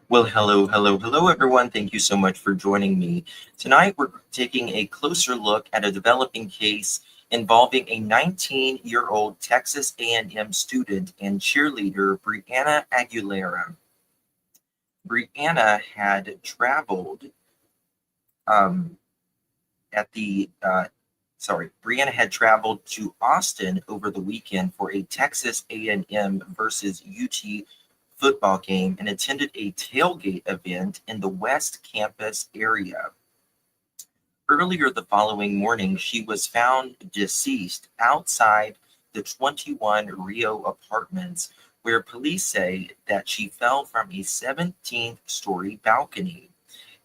Well, hello, everyone. Thank you so much for joining me. Tonight, we're taking a closer look at a developing case involving a 19-year-old Texas A&M student and cheerleader, Brianna Aguilera. Brianna had traveled um, at the Brianna had traveled to Austin over the weekend for a Texas A&M versus UT football game and attended a tailgate event in the West Campus area. Earlier the following morning, she was found deceased outside the 21 Rio apartments, where police say that she fell from a 17th story balcony.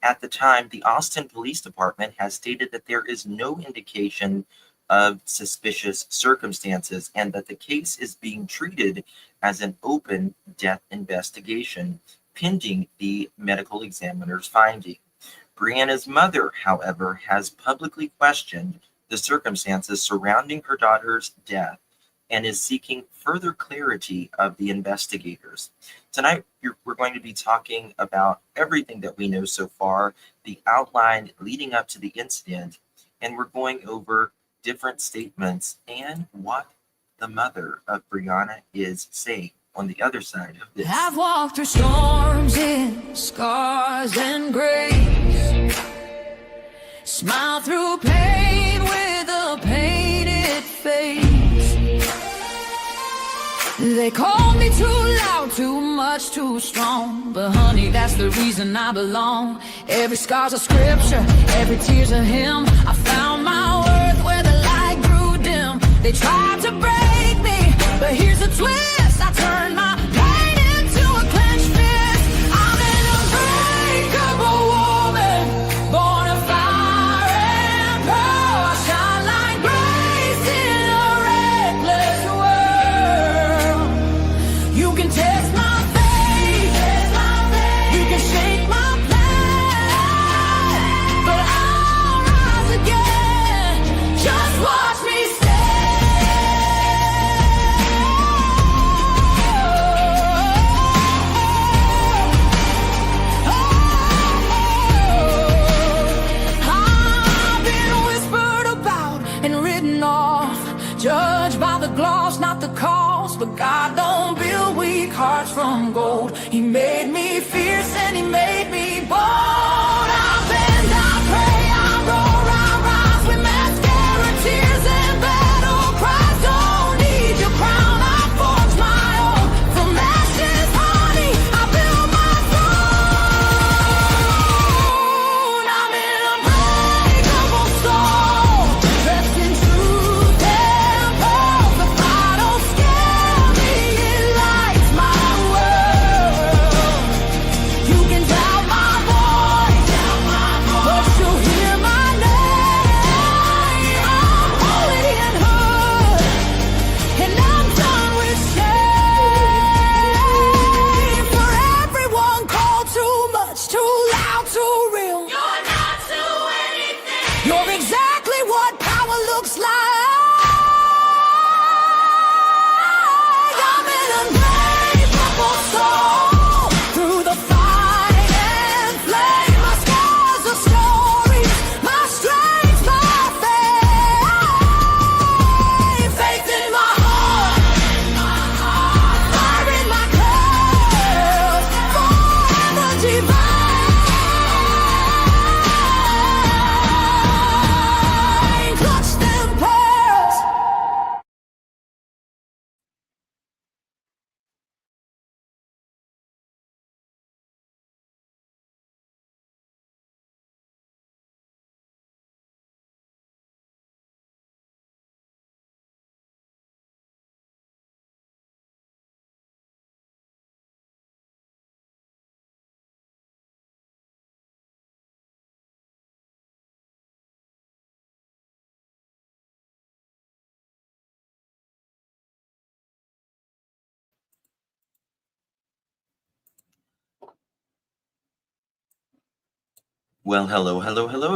At the time, the Austin Police Department has stated that there is no indication of suspicious circumstances and that the case is being treated as an open death investigation pending the medical examiner's finding. Brianna's mother, however, has publicly questioned the circumstances surrounding her daughter's death and is seeking further clarity of the investigators. Tonight, we're going to be talking about everything that we know so far, the outline leading up to the incident, and we're going over different statements and what the mother of Brianna is saying on the other side of this. I've walked through storms in scars and grace, smile through pain with a painted face. They call me too loud, too much, too strong, but honey, that's the reason I belong. Every scar's a scripture, every tear's a hymn. I found my worth where the light grew dim. They tried to break me, but here's a twist. I turned my pain into a clenched fist. I'm an unbreakable woman, born of fire and pearl. I shine like grace in a reckless world. You can test my faith, you can shake my plan, but I'll rise again. Just watch me judged by the gloss, not the cost. But God don't build weak hearts from gold. He made me fierce and he made me bold. I bend, I pray, I roar, I rise with mascara, tears and battle cries. Don't need your crown, I forge my own. From ashes, honey, I build my throne. I'm an unbreakable soul, dressed in truth and pearls. The fire don't scare me, it lights my world. You can doubt my voice, but you'll hear my name. I'm holy and hood, and I'm done with shame. For everyone called too much, too loud, too real. You're not to anything. You're exactly what power looks like. I'm an unbreakable soul through the fight and flame. My scars are stories, my strength, my faith. Faith in my heart, fire in my clouds, forever divine. Clutch them pearls. Well, hello,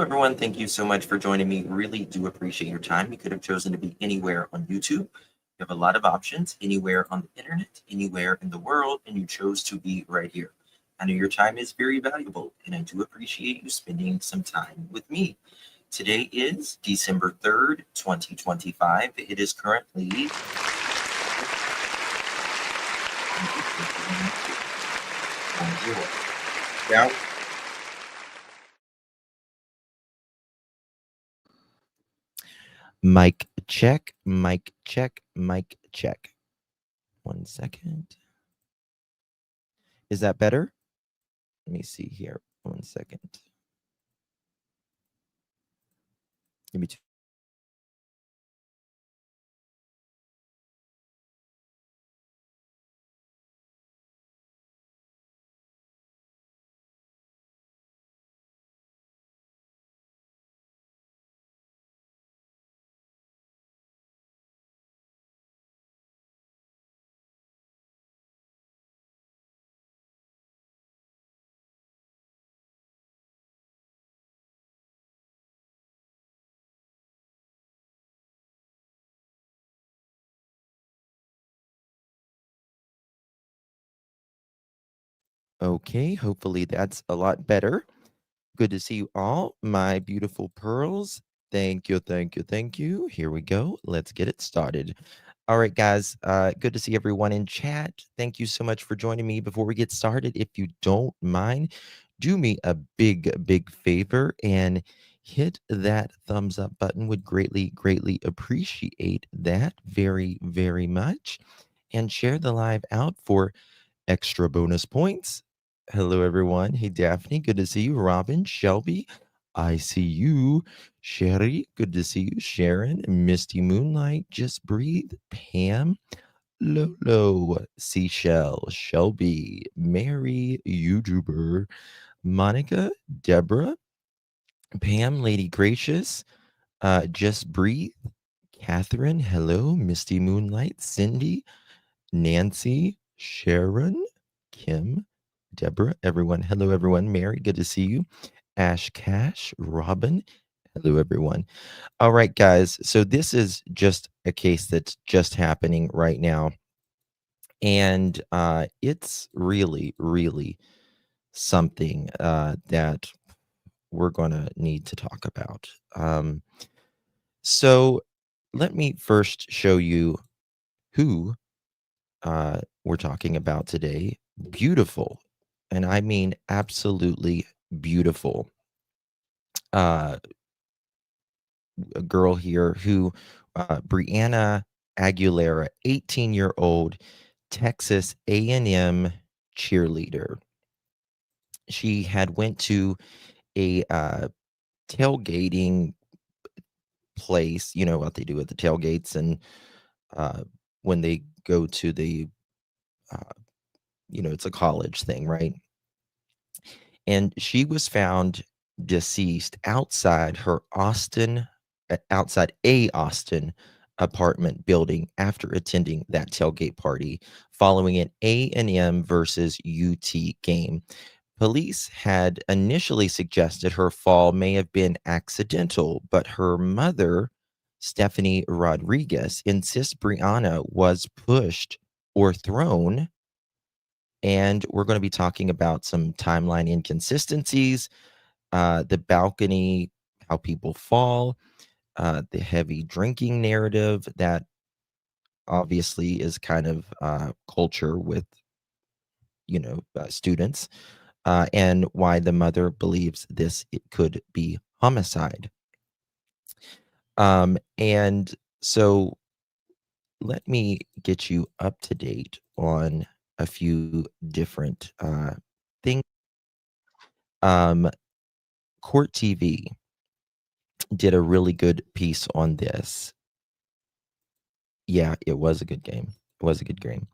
everyone. Thank you so much for joining me. Really do appreciate your time. You could have chosen to be anywhere on YouTube. You have a lot of options, anywhere on the internet, anywhere in the world, and you chose to be right here. I know your time is very valuable, and I do appreciate you spending some time with me. Today is December 3rd, 2025. It is currently now. Mic check, mic check, mic check. 1 second. Is that better? Let me see here. 1 second. Give me 2. Okay, hopefully that's a lot better. Good to see you all, my beautiful pearls. Thank you, thank you, thank you. Here we go. Let's get it started. All right, guys. Good to see everyone in chat. Thank you so much for joining me. Before we get started, if you don't mind, do me a big favor and hit that thumbs up button. Would greatly appreciate that very much. And share the live out for extra bonus points. Hello, everyone. Hey, Daphne. Good to see you. Robin, Shelby, I see you. Sherry, good to see you. Sharon, Misty Moonlight, Just Breathe, Pam, Lolo, Seashell, Shelby, Mary, YouTuber, Monica, Deborah, Pam, Lady Gracious, Just Breathe, Catherine, hello, Misty Moonlight, Cindy, Nancy, Sharon, Kim, Deborah, everyone. Hello, everyone. Mary, good to see you. Ash Cash, Robin. Hello, everyone. All right, guys. So this is just a case that's just happening right now. And it's really something that we're going to need to talk about. So let me first show you who we're talking about today. Beautiful, and I mean absolutely beautiful. A girl here who, Brianna Aguilera, 18-year-old Texas A&M cheerleader. She had went to a tailgating place, you know what they do at the tailgates, and when they go to the it's a college thing, right? And she was found deceased outside a Austin apartment building after attending that tailgate party following an A&M versus UT game. Police had initially suggested her fall may have been accidental, but her mother, Stephanie Rodriguez, insists Brianna was pushed or thrown. And we're going to be talking about some timeline inconsistencies, the balcony, how people fall, the heavy drinking narrative that obviously is kind of culture with, students, and why the mother believes it could be homicide. And so let me get you up to date on a few different things. Court TV did a really good piece on this. Yeah, it was a good game. It was a good game.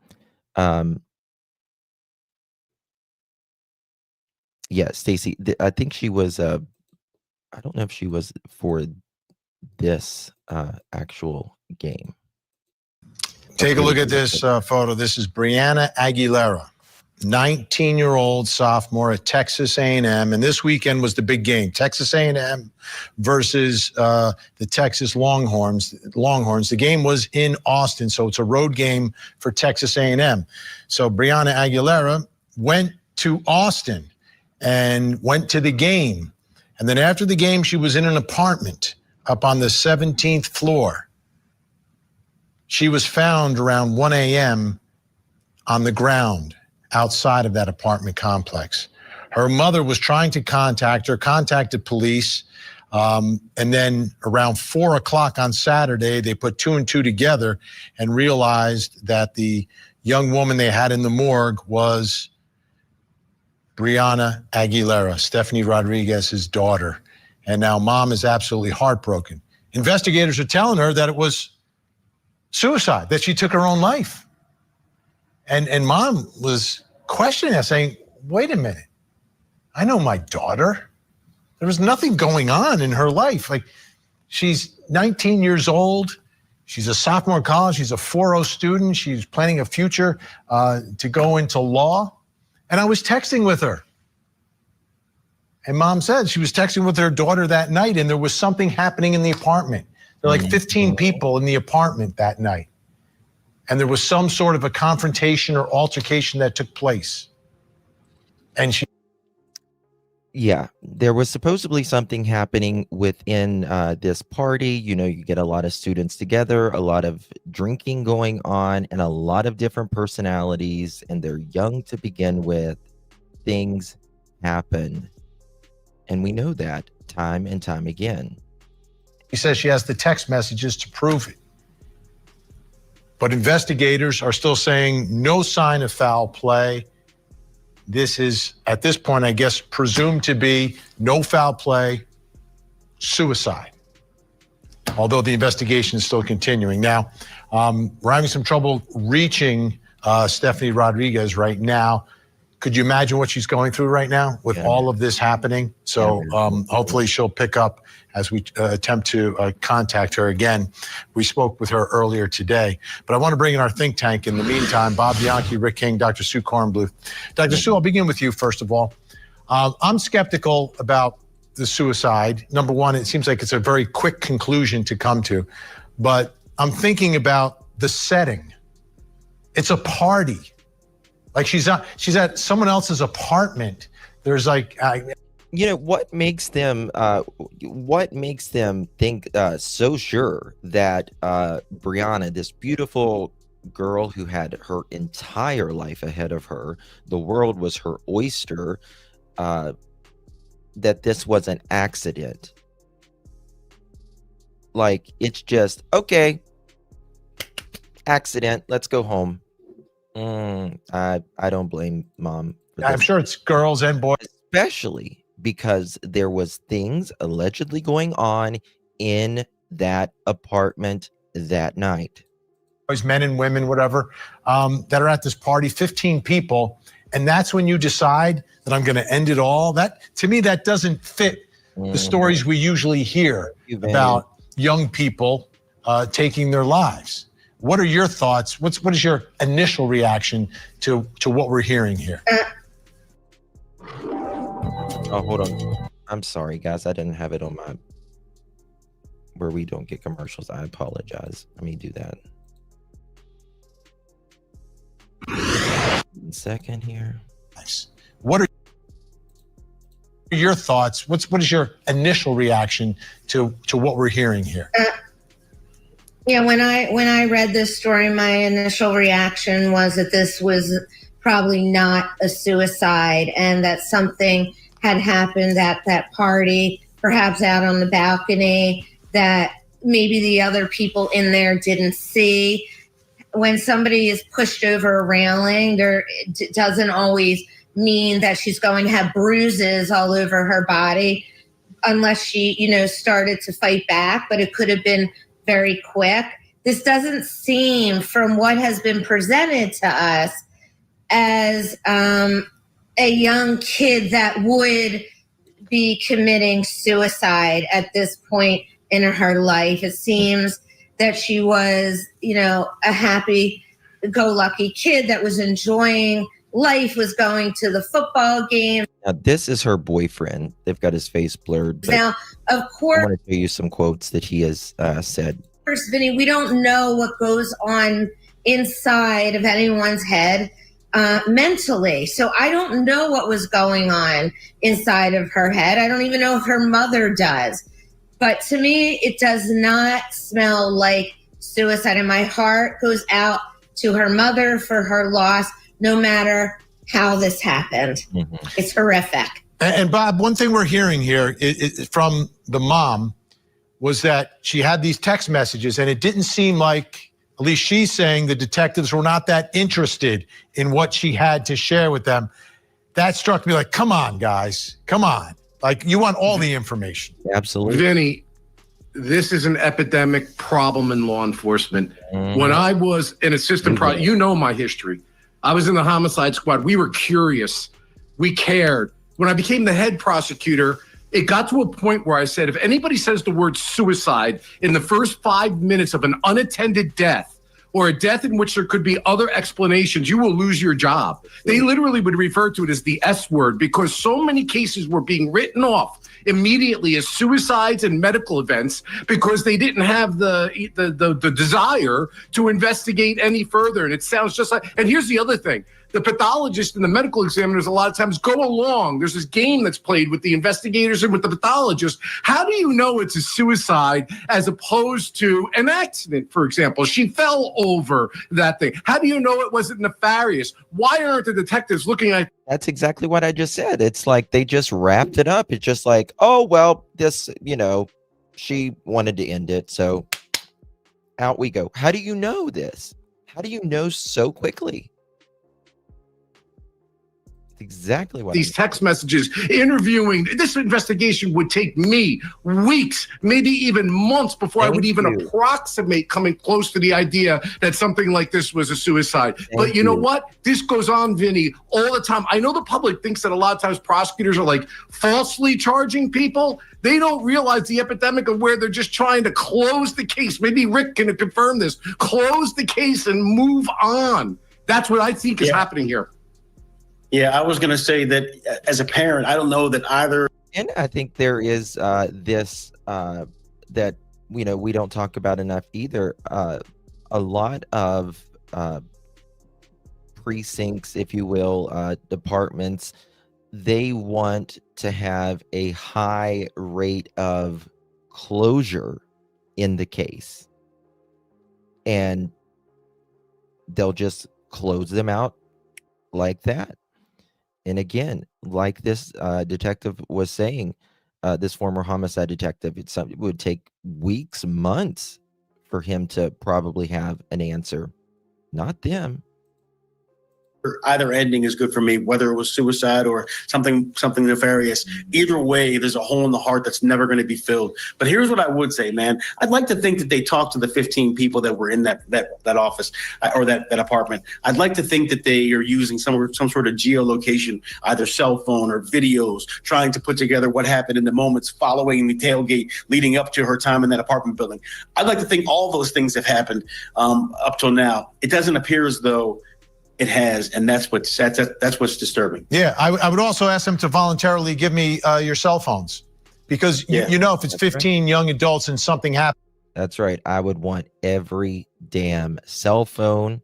Yeah, Stacy, I think she was, I don't know if she was for this actual game. Take a look at this photo. This is Brianna Aguilera, 19-year-old sophomore at Texas A&M, and this weekend was the big game. Texas A&M versus the Texas Longhorns. The game was in Austin, so it's a road game for Texas A&M. So Brianna Aguilera went to Austin and went to the game. And then after the game, she was in an apartment up on the 17th floor. She was found around 1 a.m. on the ground outside of that apartment complex. Her mother was trying to contact her, contacted police, and then around 4 o'clock on Saturday, they put 2 and 2 together and realized that the young woman they had in the morgue was Brianna Aguilera, Stephanie Rodriguez's daughter. And now mom is absolutely heartbroken. Investigators are telling her that it was suicide, that she took her own life. And mom was questioning us, saying, wait a minute, I know my daughter. There was nothing going on in her life. Like, she's 19 years old. She's a sophomore in college. She's a 4.0 student. She's planning a future to go into law. And I was texting with her. And mom said she was texting with her daughter that night, and there was something happening in the apartment. There were like 15 people in the apartment that night. And there was some sort of a confrontation or altercation that took place. And she... Yeah, there was supposedly something happening within this party. You know, you get a lot of students together, a lot of drinking going on, and a lot of different personalities, and they're young to begin with. Things happen. And we know that time and time again. She says she has the text messages to prove it. But investigators are still saying no sign of foul play. This is, at this point, I guess, presumed to be no foul play, suicide. Although the investigation is still continuing. Now, we're having some trouble reaching Stephanie Rodriguez right now. Could you imagine what she's going through right now with all of this happening? So hopefully she'll pick up as we attempt to contact her again. We spoke with her earlier today, but I want to bring in our think tank in the meantime. Bob Bianchi, Rick King, Dr. Sue Kornbluth. Dr. Sue, I'll begin with you first of all. I'm skeptical about the suicide. Number one, it seems like it's a very quick conclusion to come to, but I'm thinking about the setting. It's a party. Like she's at someone else's apartment. There's like, you know, what makes them think so sure that Brianna, this beautiful girl who had her entire life ahead of her, the world was her oyster, that this was an accident? Like, it's just, okay, accident, let's go home. I don't blame mom for this. I'm sure it's girls and boys. Especially because there was things allegedly going on in that apartment that night. Men and women, whatever, that are at this party, 15 people. And that's when you decide that I'm going to end it all. That, to me, that doesn't fit the stories we usually hear about young people taking their lives. What are your thoughts? What is your initial reaction to what we're hearing here? Oh, hold on. I'm sorry, guys. I didn't have it on my where we don't get commercials. I apologize. Let me do that. 1 second here. Nice. What are your thoughts? What is your initial reaction to what we're hearing here? Yeah, when I read this story, my initial reaction was that this was probably not a suicide and that something had happened at that party, perhaps out on the balcony, that maybe the other people in there didn't see. When somebody is pushed over a railing, it doesn't always mean that she's going to have bruises all over her body unless she, started to fight back, but it could have been very quick. This doesn't seem, from what has been presented to us, as a young kid that would be committing suicide at this point in her life. It seems that she was, a happy-go-lucky kid that was enjoying life, was going to the football game. Now, this is her boyfriend. They've got his face blurred. But now, of course, I want to show you some quotes that he has said. Vinny, we don't know what goes on inside of anyone's head. mentally. So I don't know what was going on inside of her head. I don't even know if her mother does. But to me, it does not smell like suicide. And my heart goes out to her mother for her loss, no matter how this happened. Mm-hmm. It's horrific. And Bob, one thing we're hearing here from the mom was that she had these text messages, and it didn't seem like, at least she's saying, the detectives were not that interested in what she had to share with them. That struck me like, come on, guys, come on. Like, you want all the information. Absolutely. Vinny, this is an epidemic problem in law enforcement. Mm-hmm. When I was an assistant, you know my history. I was in the homicide squad. We were curious. We cared. When I became the head prosecutor, it got to a point where I said, if anybody says the word suicide in the first 5 minutes of an unattended death, or a death in which there could be other explanations, you will lose your job. They literally would refer to it as the S word, because so many cases were being written off immediately as suicides and medical events because they didn't have the desire to investigate any further. And it sounds just like, and here's the other thing. The pathologists and the medical examiners a lot of times go along. There's this game that's played with the investigators and with the pathologists. How do you know it's a suicide as opposed to an accident, for example? She fell over that thing. How do you know it wasn't nefarious? Why aren't the detectives looking at... That's exactly what I just said. It's like they just wrapped it up. It's just like, oh, well, this, she wanted to end it, so out we go. How do you know this? How do you know so quickly? Exactly what these text messages, interviewing. This investigation would take me weeks, maybe even months before I would even approximate coming close to the idea that something like this was a suicide. But you know what? This goes on, Vinny, all the time. I know the public thinks that a lot of times prosecutors are like falsely charging people. They don't realize the epidemic of where they're just trying to close the case. Maybe Rick can confirm this. Close the case and move on. That's what I think is happening here. Yeah, I was going to say that as a parent, I don't know that either. And I think there is this that, we don't talk about enough either. A lot of precincts, if you will, departments, they want to have a high rate of closure in the case. And they'll just close them out like that. And again, like this detective was saying, this former homicide detective, it would take weeks, months for him to probably have an answer, not them. Either ending is good for me, whether it was suicide or something nefarious. Either way, there's a hole in the heart that's never going to be filled. But here's what I would say, man. I'd like to think that they talked to the 15 people that were in that office or that apartment. I'd like to think that they are using some sort of geolocation, either cell phone or videos, trying to put together what happened in the moments following the tailgate leading up to her time in that apartment building. I'd like to think all those things have happened up till now. It doesn't appear as though it has, and that's what's disturbing. Yeah, I would also ask them to voluntarily give me your cell phones, because if it's 15 young adults and something happens. That's right. I would want every damn cell phone.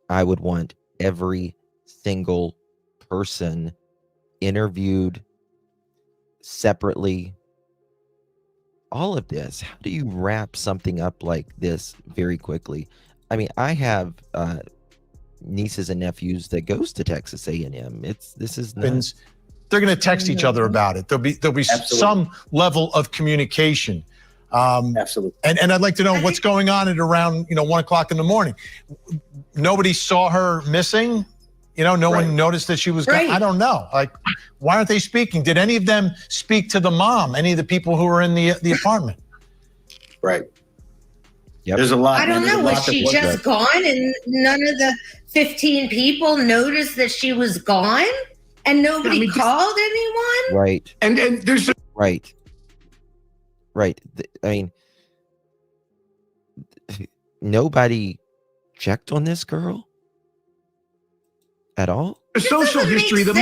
I would want every single person interviewed separately. All of this. How do you wrap something up like this very quickly? I mean, I have nieces and nephews that goes to Texas A&M. This is nuts. They're going to text each other about it. There'll be some level of communication. Absolutely. And I'd like to know what's going on at around 1:00 in the morning. Nobody saw her missing. No one noticed that she was gone. I don't know. Like, why aren't they speaking? Did any of them speak to the mom? Any of the people who were in the apartment? Right. Yep. There's a lot. I don't know. Was she just gone and none of the 15 people noticed that she was gone and nobody called anyone? Right. And there's right. I mean, nobody checked on this girl at all. The social history. The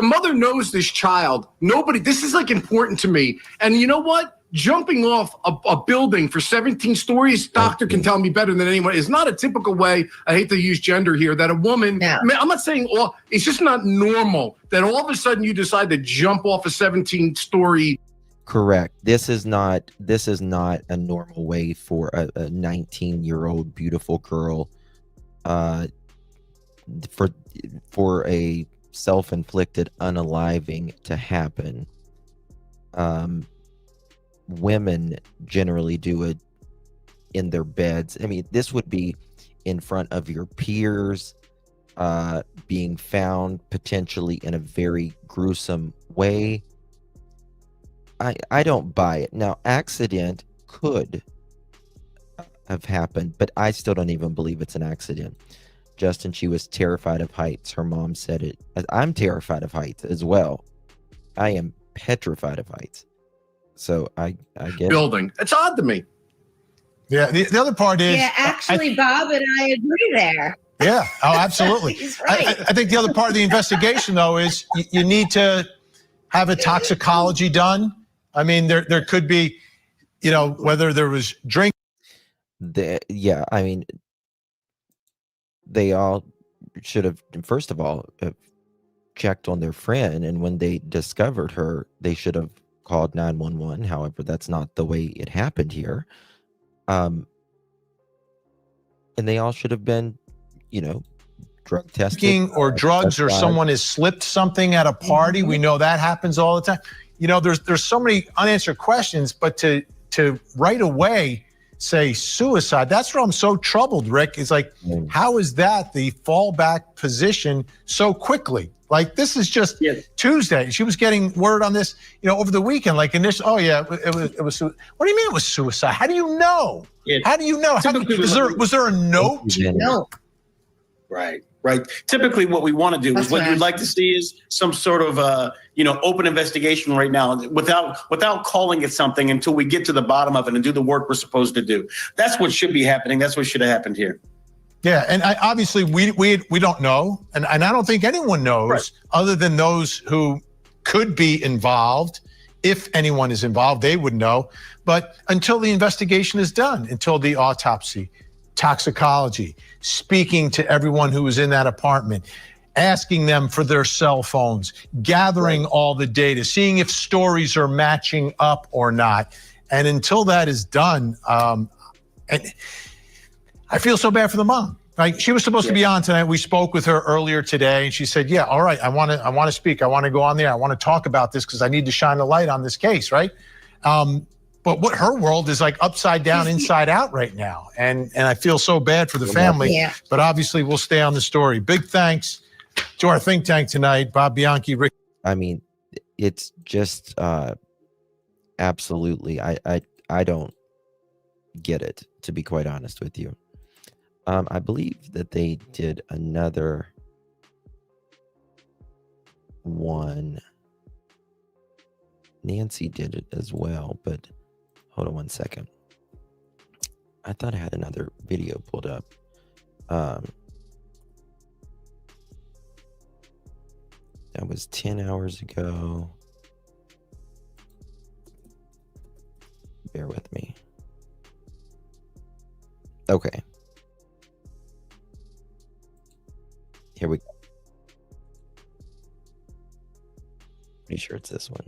mother knows this child. Nobody. This is like important to me. And you know what? jumping off a building for 17 stories, doctor can tell me better than anyone, is not a typical way, I hate to use gender here, that a woman, I'm not saying it's just not normal that all of a sudden you decide to jump off a 17-story. Correct. This is not a normal way for a 19-year-old beautiful girl for a self-inflicted unaliving to happen. Women generally do it in their beds. I mean, this would be in front of your peers, being found potentially in a very gruesome way. I don't buy it. Now, accident could have happened, but I still don't even believe it's an accident. Justin, she was terrified of heights. Her mom said it. I'm terrified of heights as well. I am petrified of heights. So I get building. It's odd to me. Yeah. The other part is. Yeah, actually, Bob and I agree there. Yeah. Oh, absolutely. He's right. I think the other part of the investigation, though, is you need to have a toxicology done. I mean, there could be, whether there was drink. Yeah. I mean, they all should have, first of all, checked on their friend. And when they discovered her, they should have called 911. However, that's not the way it happened here. And they all should have been, drug tested. Or drugs, or someone has slipped something at a party. We know that happens all the time. There's so many unanswered questions, but to right away say suicide, that's where I'm so troubled, Rick. It's like, how is that the fallback position so quickly? Like, this is just Tuesday. She was getting word on this, over the weekend. Like, initially, it was. What do you mean it was suicide? How do you know? How do you know? Was there a note? No. Right. Typically, what we want to do is what you'd like to see is some sort of open investigation right now, without calling it something until we get to the bottom of it and do the work we're supposed to do. That's what should be happening. That's what should have happened here. Yeah, and obviously we don't know, and I don't think anyone knows, other than those who could be involved. If anyone is involved, they would know. But until the investigation is done, until the autopsy, toxicology, speaking to everyone who was in that apartment, asking them for their cell phones, gathering all the data, seeing if stories are matching up or not. And until that is done, and I feel so bad for the mom. Like, she was supposed to be on tonight. We spoke with her earlier today, and she said, "Yeah, all right, I want to speak. I want to go on there. I want to talk about this because I need to shine a light on this case." Right. But what her world is like upside down, inside out right now. And I feel so bad for the family, but obviously we'll stay on the story. Big thanks to our think tank tonight, Bob Bianchi, Rick. I mean, it's just absolutely, I don't get it, to be quite honest with you. I believe that they did another one. Nancy did it as well, but hold on one second. I thought I had another video pulled up. That was 10 hours ago. Bear with me. Okay. Here we go. Pretty sure it's this one.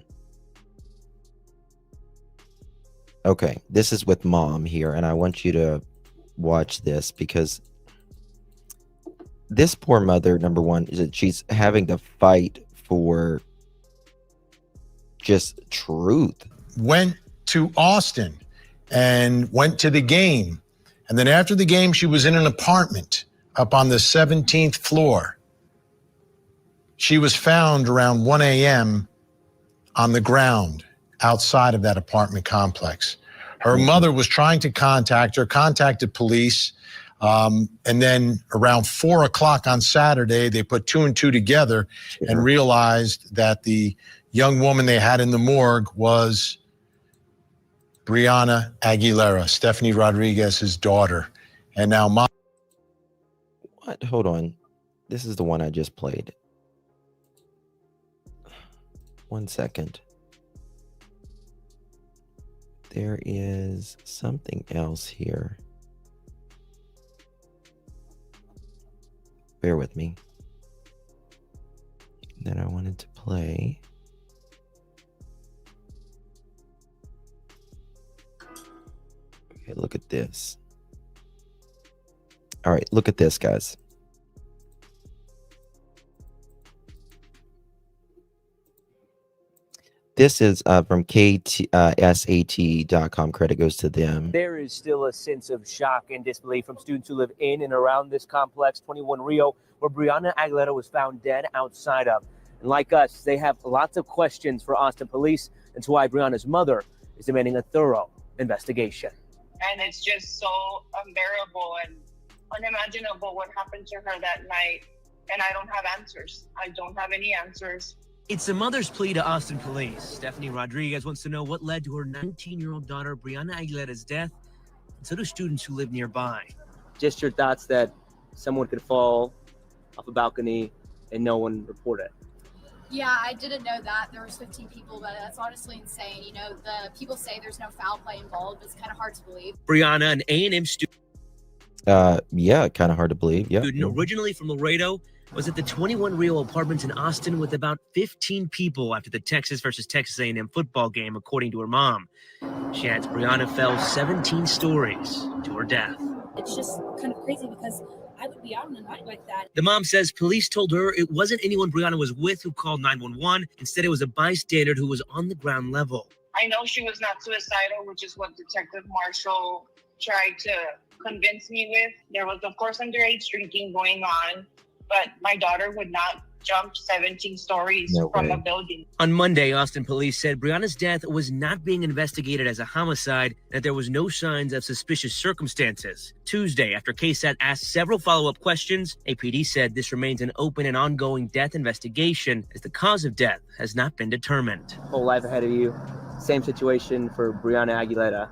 Okay, this is with mom here, and I want you to watch this because this poor mother, number one, is that she's having to fight for just truth. Went to Austin and went to the game. And then after the game, she was in an apartment up on the 17th floor. She was found around 1 a.m. on the ground outside of that apartment complex. Her mother was trying to contact her, contacted police, and then around 4 o'clock on Saturday, they put 2 and 2 together and realized that the young woman they had in the morgue was Brianna Aguilera, Stephanie Rodriguez's daughter. And now mom. What? Hold on. This is the one I just played. 1 second. there is something else here. Bear with me. That I wanted to play. Okay, look at this. All right, look at this, guys. This is from KSAT.com. Credit goes to them. There is still a sense of shock and disbelief from students who live in and around this complex, 21 Rio, where Brianna Aguilera was found dead outside of. And like us, they have lots of questions for Austin police. That's why Brianna's mother is demanding a thorough investigation. And it's just so unbearable and unimaginable what happened to her that night. And I don't have answers. I don't have any answers. It's the mother's plea to Austin police. Stephanie Rodriguez wants to know what led to her 19-year-old daughter Brianna Aguilera's death, and so do students who live nearby. Just your thoughts that someone could fall off a balcony and no one report it. Yeah, I didn't know that. There was 15 people, but that's honestly insane. You know, the people say there's no foul play involved. It's kind of hard to believe. Brianna, an A&M student. Yeah, kind of hard to believe. Yeah. Originally from Laredo, was at the 21 Rio apartments in Austin with about 15 people after the Texas versus Texas A&M football game, according to her mom. She adds Brianna fell 17 stories to her death. It's just kind of crazy because I would be out in the night like that. The mom says police told her it wasn't anyone Brianna was with who called 911. Instead, it was a bystander who was on the ground level. I know she was not suicidal, which is what Detective Marshall tried to convince me with. There was, of course, underage drinking going on, but my daughter would not jump 17 stories from a building. On Monday, Austin police said Brianna's death was not being investigated as a homicide, and that there was no signs of suspicious circumstances. Tuesday, after KSAT asked several follow-up questions, APD said this remains an open and ongoing death investigation as the cause of death has not been determined. Whole life ahead of you. Same situation for Brianna Aguilera.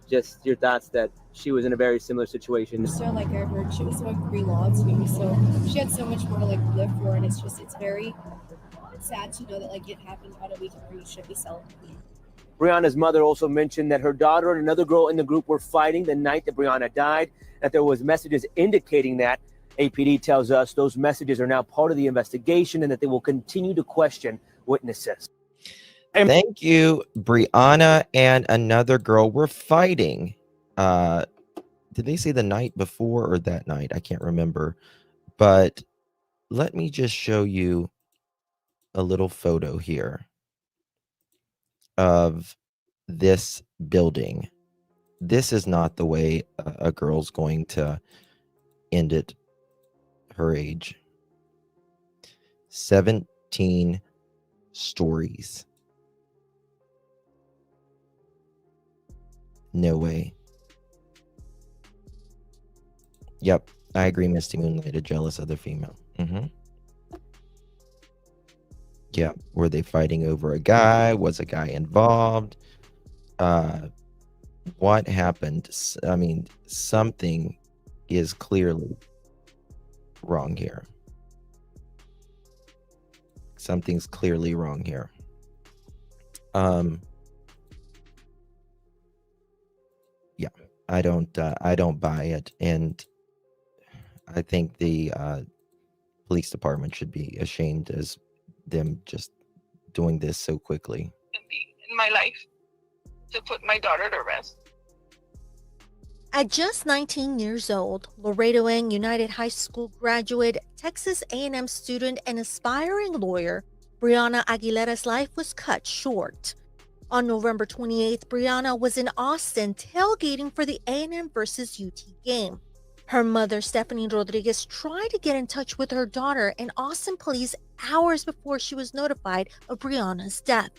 Just your thoughts that she was in a very similar situation. So like I heard, she was going pre-law too, so she had so much more to like live for, and it's very sad to know that like it happened on a weekend where you should be celebrating. Brianna's mother also mentioned that her daughter and another girl in the group were fighting the night that Brianna died, that there was messages indicating that. APD tells us those messages are now part of the investigation and that they will continue to question witnesses. Thank you. Brianna and another girl were fighting. Did they say the night before or that night? I can't remember. But let me just show you a little photo here of this building. This is not the way a girl's going to end it her age. 17 stories. No way. Yep, I agree. Misty Moonlight, a jealous other female. Yeah, were they fighting over a guy? Was a guy involved? What happened? I mean, something is clearly wrong here. Something's clearly wrong here. Yeah, I don't buy it, and I think the police department should be ashamed as them just doing this so quickly. In my life, to put my daughter to rest. At just 19 years old, Laredoan United High School graduate, Texas A&M student, and aspiring lawyer, Brianna Aguilera's life was cut short. On November 28th, Brianna was in Austin tailgating for the A&M versus UT game. Her mother, Stephanie Rodriguez, tried to get in touch with her daughter and Austin police hours before she was notified of Brianna's death.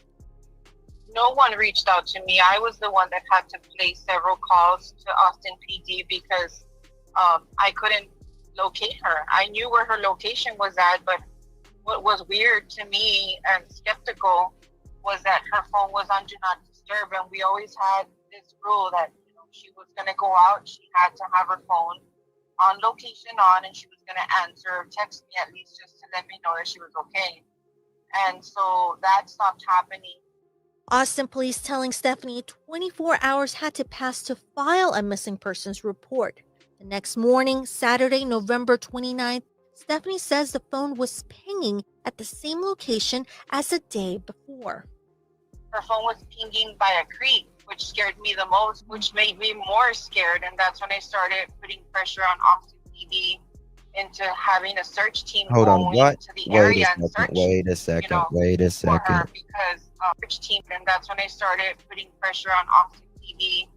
No one reached out to me. I was the one that had to place several calls to Austin PD because I couldn't locate her. I knew where her location was at, but what was weird to me and skeptical was that her phone was on Do Not Disturb, and we always had this rule that she was going to go out, she had to have her phone on location on, and she was going to answer or text me at least just to let me know that she was okay. And so that stopped happening. Austin police telling Stephanie 24 hours had to pass to file a missing persons report. The next morning, Saturday, November 29th, Stephanie says the phone was pinging at the same location as the day before. Her phone was pinging by a creek, which scared me the most, which made me more scared. And that's when I started putting pressure on Austin PD into having a search team Hold on, what? to the area and search. Wait a second. You know, wait a for her second. because search team, and that's when I started putting pressure on Austin PD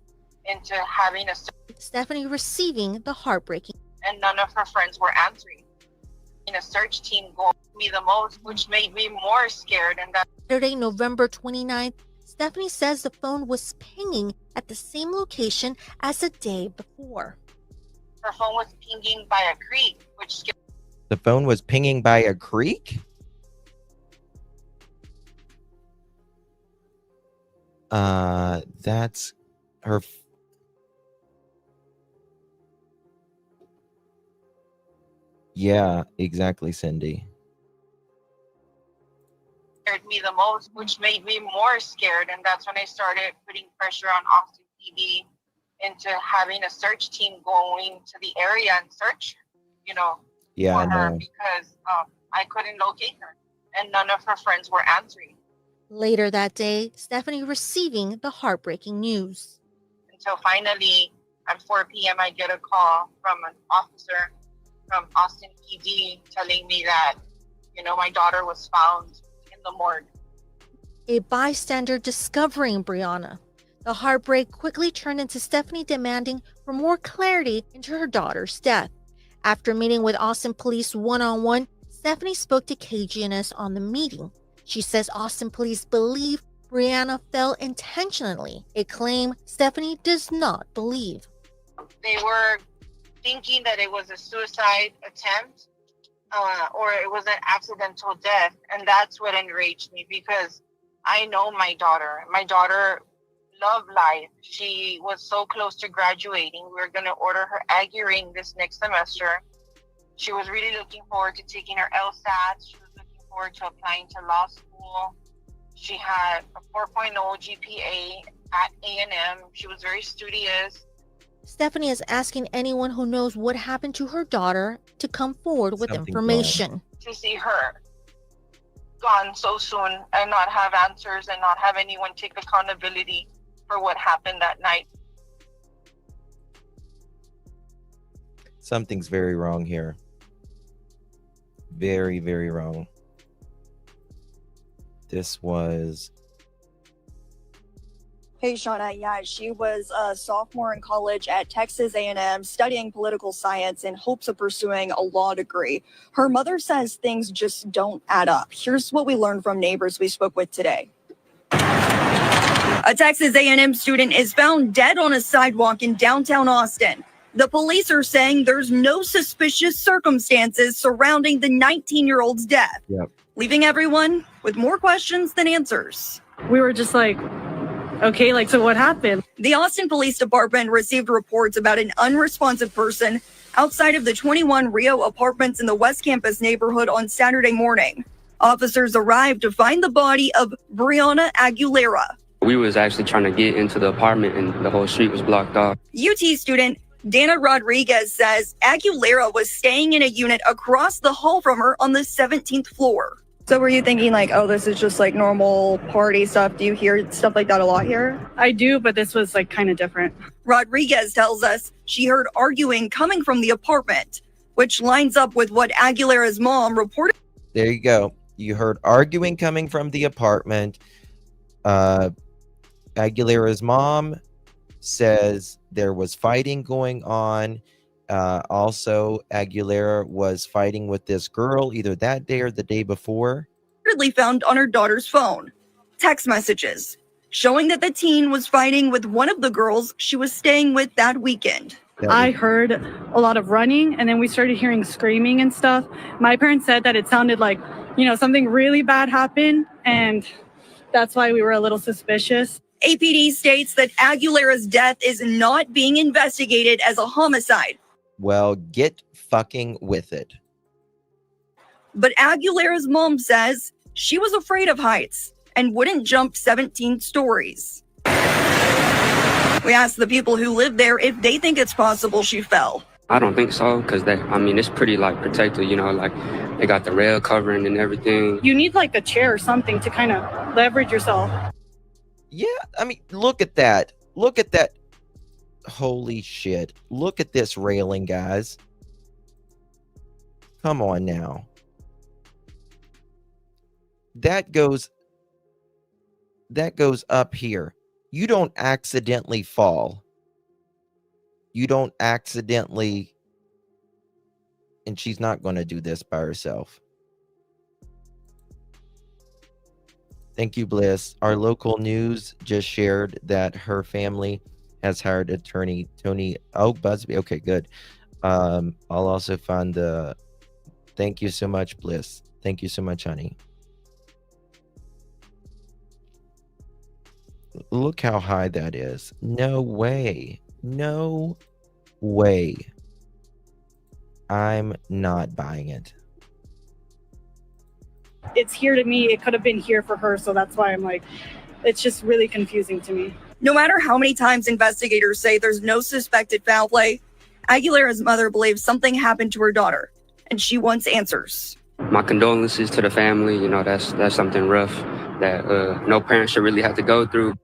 into having a search. Stephanie receiving the heartbreaking. And none of her friends were answering. In a search team going me the most, which made me more scared. And that Saturday, November 29th, Stephanie says the phone was pinging at the same location as the day before. her phone was pinging by a creek, which scared. The phone was pinging by a creek? That's her. Yeah, exactly, Cindy. Scared me the most, which made me more scared, and that's when I started putting pressure on Austin PD into having a search team going to the area and search, Yeah, I for her know. because I couldn't locate her, and none of her friends were answering. Later that day, Stephanie receiving the heartbreaking news. Until finally, at 4 p.m., I get a call from an officer from Austin PD telling me that, my daughter was found in the morgue. A bystander discovering Brianna. The heartbreak quickly turned into Stephanie demanding for more clarity into her daughter's death. After meeting with Austin Police one-on-one, Stephanie spoke to KGNS on the meeting. She says Austin Police believe Brianna fell intentionally, a claim Stephanie does not believe. They were thinking that it was a suicide attempt or it was an accidental death. And that's what enraged me because I know my daughter. My daughter loved life. She was so close to graduating. We were going to order her Aggie ring this next semester. She was really looking forward to taking her LSAT. She was looking forward to applying to law school. She had a 4.0 GPA at A&M. She was very studious. Stephanie is asking anyone who knows what happened to her daughter to come forward with Something's information. To see her gone so soon and not have answers and not have anyone take accountability for what happened that night. Something's very wrong here. Very, very wrong. This was... Hey, Shauna. Yeah, she was a sophomore in college at Texas A&M studying political science in hopes of pursuing a law degree. Her mother says things just don't add up. Here's what we learned from neighbors we spoke with today. A Texas A&M student is found dead on a sidewalk in downtown Austin. The police are saying there's no suspicious circumstances surrounding the 19-year-old's death, leaving everyone with more questions than answers. We were just like, okay, so what happened? The Austin Police Department received reports about an unresponsive person outside of the 21 Rio apartments in the West Campus neighborhood on Saturday morning. Officers arrived to find the body of Brianna Aguilera. We was actually trying to get into the apartment and the whole street was blocked off. UT student Dana Rodriguez says Aguilera was staying in a unit across the hall from her on the 17th floor. So were you thinking this is just normal party stuff? Do you hear stuff like that a lot here? I do, but this was kind of different. Rodriguez tells us she heard arguing coming from the apartment, which lines up with what Aguilera's mom reported. There you go. You heard arguing coming from the apartment. Aguilera's mom says there was fighting going on. Also, Aguilera was fighting with this girl either that day or the day before. Found on her daughter's phone text messages showing that the teen was fighting with one of the girls she was staying with that weekend. I heard a lot of running, and then we started hearing screaming and stuff. My parents said that it sounded like, something really bad happened, and that's why we were a little suspicious. APD states that Aguilera's death is not being investigated as a homicide. Well, get fucking with it. But Aguilera's mom says she was afraid of heights and wouldn't jump 17 stories. We asked the people who live there if they think it's possible she fell. I don't think so, because it's pretty like protected, like they got the rail covering and everything. You need like a chair or something to kind of leverage yourself. Yeah, I mean, look at that. Look at that. Holy shit. Look at this railing, guys. Come on now. That goes up here. You don't accidentally fall. You don't accidentally, and she's not going to do this by herself. Thank you, Bliss. Our local news just shared that her family has hired attorney Tony Busby. Okay, good. I'll also find the. Thank you so much, Bliss. Thank you so much, honey. Look how high that is. No way. No way. I'm not buying it. It's here to me. It could have been here for her. So that's why I'm like, it's just really confusing to me. No matter how many times investigators say there's no suspected foul play, Aguilera's mother believes something happened to her daughter, and she wants answers. My condolences to the family. That's something rough that no parent should really have to go through.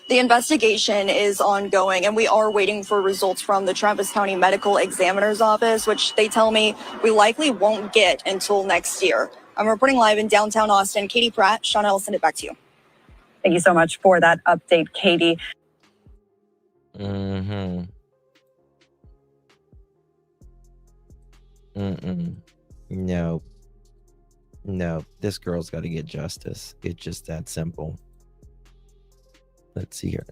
The investigation is ongoing, and we are waiting for results from the Travis County Medical Examiner's Office, which they tell me we likely won't get until next year. I'm reporting live in downtown Austin. Katie Pratt, Sean, I'll send it back to you. Thank you so much for that update, Katie. No. This girl's got to get justice. It's just that simple. Let's see here.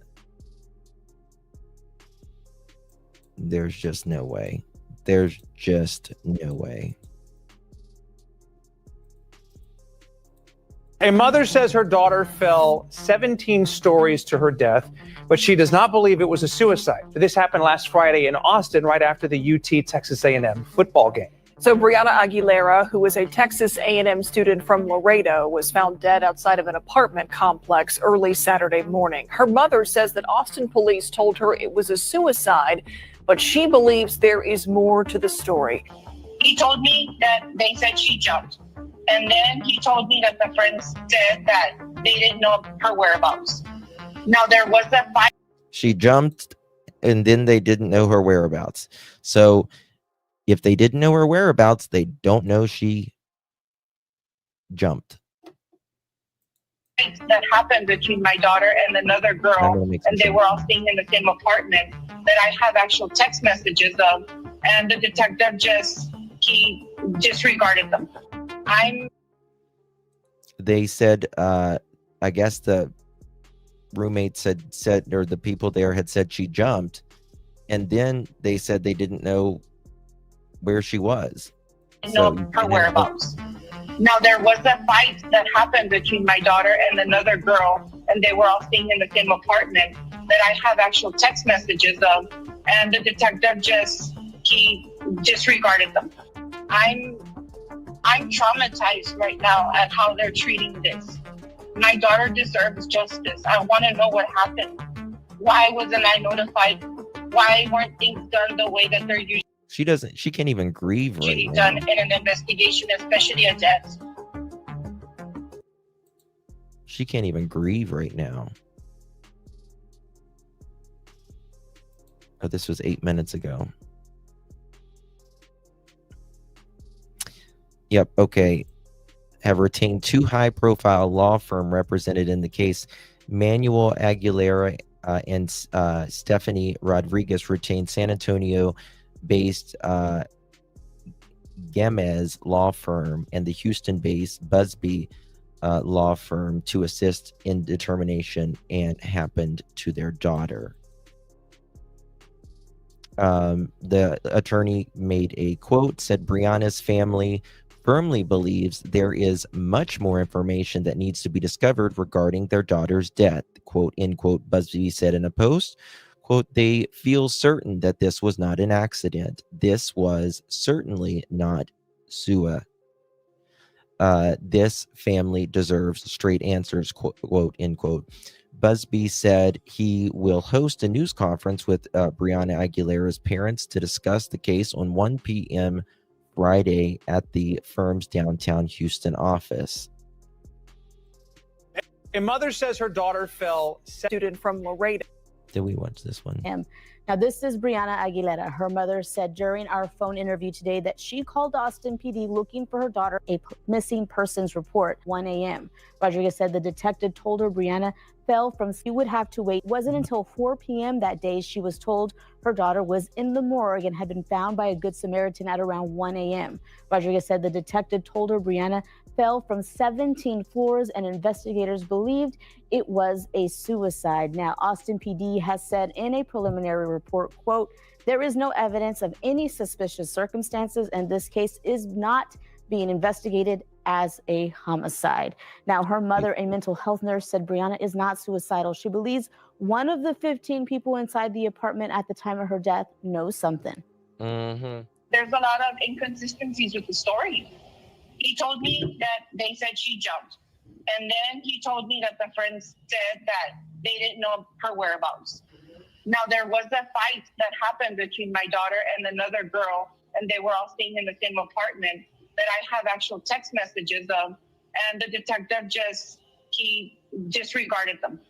There's just no way. There's just no way. A mother says her daughter fell 17 stories to her death, but she does not believe it was a suicide. This happened last Friday in Austin, right after the UT Texas A&M football game. So Brianna Aguilera, who was a Texas A&M student from Laredo, was found dead outside of an apartment complex early Saturday morning. Her mother says that Austin police told her it was a suicide, but she believes there is more to the story. He told me that they said she jumped. And then he told me that the friends said that they didn't know her whereabouts. Now, there was a fight. She jumped, and then they didn't know her whereabouts. So if they didn't know her whereabouts, they don't know she jumped. That happened between my daughter and another girl, and they were all staying in the same apartment that I have actual text messages of, and the detective he disregarded them. They said, I guess the roommates said, or the people there had said she jumped, and then they said they didn't know where she was. Know her whereabouts. Now, there was a fight that happened between my daughter and another girl, and they were all staying in the same apartment that I have actual text messages of, and the detective he disregarded them. I'm traumatized right now at how they're treating this. My daughter deserves justice. I want to know what happened. Why wasn't I notified? Why weren't things done the way that they're usually she can't even grieve right now. done in an investigation, especially a death? She can't even grieve right now. Oh, this was 8 minutes ago. Yep. Okay. Have retained two high-profile law firm represented in the case. Manuel Aguilera and Stephanie Rodriguez retained San Antonio-based Gemez law firm and the Houston-based Busby law firm to assist in determination and happened to their daughter. The attorney made a quote, said Brianna's family firmly believes there is much more information that needs to be discovered regarding their daughter's death, quote, end quote. Busby said in a post, quote, they feel certain that this was not an accident. This was certainly not suicide. This family deserves straight answers, quote, end quote. Busby said he will host a news conference with Brianna Aguilera's parents to discuss the case on 1 p.m. Friday at the firm's downtown Houston office. A mother says her daughter fell. Student from Laredo. Did we watch this one? Now, this is Brianna Aguilera. Her mother said during our phone interview today that she called Austin PD looking for her daughter, a missing persons report, 1 a.m. Rodriguez said the detective told her Brianna fell from, she would have to wait. It wasn't until 4 p.m. that day she was told her daughter was in the morgue and had been found by a Good Samaritan at around 1 a.m. Rodriguez said the detective told her Brianna fell from 17 floors and investigators believed it was a suicide. Now, Austin PD has said in a preliminary report, quote, there is no evidence of any suspicious circumstances and this case is not being investigated as a homicide. Now, her mother, a mental health nurse, said Brianna is not suicidal. She believes one of the 15 people inside the apartment at the time of her death knows something. Mm-hmm. There's a lot of inconsistencies with the story. He told me that they said she jumped. And then he told me that the friends said that they didn't know her whereabouts. Now, there was a fight that happened between my daughter and another girl, and they were all staying in the same apartment that I have actual text messages of. And the detective he disregarded them.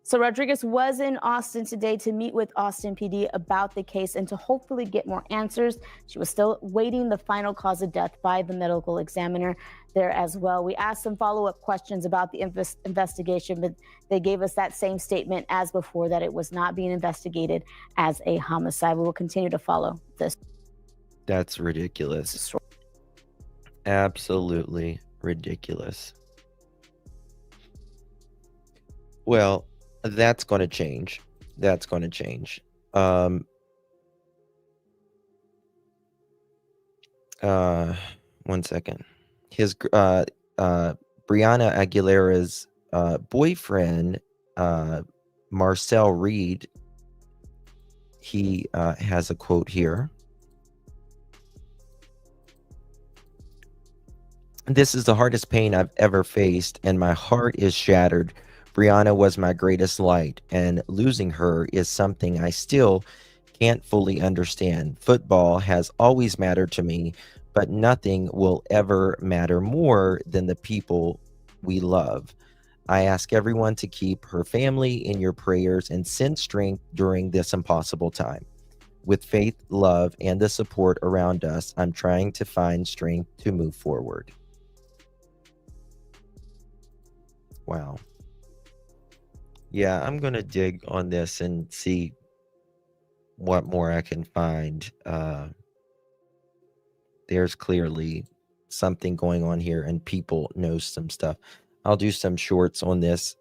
So Rodriguez was in Austin today to meet with Austin PD about the case and to hopefully get more answers. She was still waiting the final cause of death by the medical examiner there as well. We asked some follow-up questions about the investigation, but they gave us that same statement as before, that it was not being investigated as a homicide. We will continue to follow this. That's ridiculous. Absolutely ridiculous. Well, that's going to change. That's going to change. One second. His Brianna Aguilera's boyfriend, Marcel Reed, he has a quote here. This is the hardest pain I've ever faced, and my heart is shattered. Brianna was my greatest light, and losing her is something I still can't fully understand. Football has always mattered to me, but nothing will ever matter more than the people we love. I ask everyone to keep her family in your prayers and send strength during this impossible time. With faith, love, and the support around us, I'm trying to find strength to move forward. Wow. Yeah, I'm going to dig on this and see what more I can find. There's clearly something going on here and people know some stuff. I'll do some shorts on this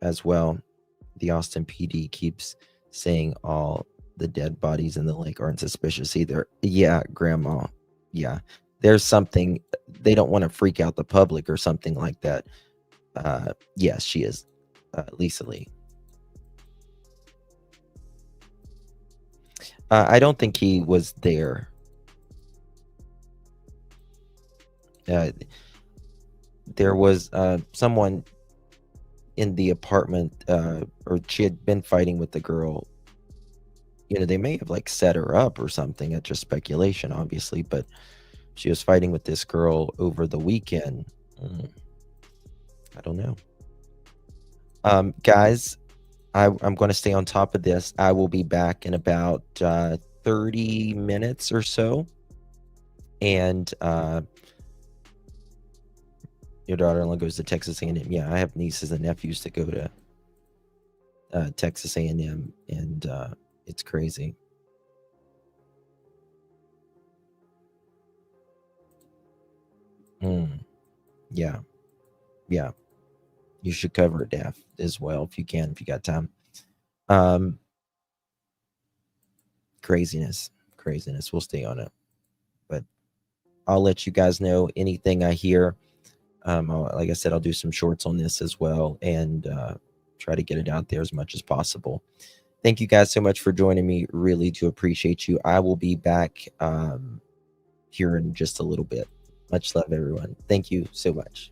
as well. The Austin PD keeps saying all the dead bodies in the lake aren't suspicious either. Yeah, Grandma. Yeah, there's something. They don't want to freak out the public or something like that. Yes, she is. Lisa Lee. I don't think he was there. There was someone in the apartment, or she had been fighting with the girl. You know, they may have like set her up or something. It's just speculation, obviously, but she was fighting with this girl over the weekend. I don't know. Guys, I'm going to stay on top of this. I will be back in about 30 minutes or so. And your daughter-in-law goes to Texas A&M. Yeah, I have nieces and nephews that go to Texas A&M, and it's crazy. Yeah. Yeah. You should cover it, Daph, as well, if you can, if you got time. Craziness. We'll stay on it. But I'll let you guys know anything I hear. Like I said, I'll do some shorts on this as well and try to get it out there as much as possible. Thank you guys so much for joining me. Really do appreciate you. I will be back here in just a little bit. Much love, everyone. Thank you so much.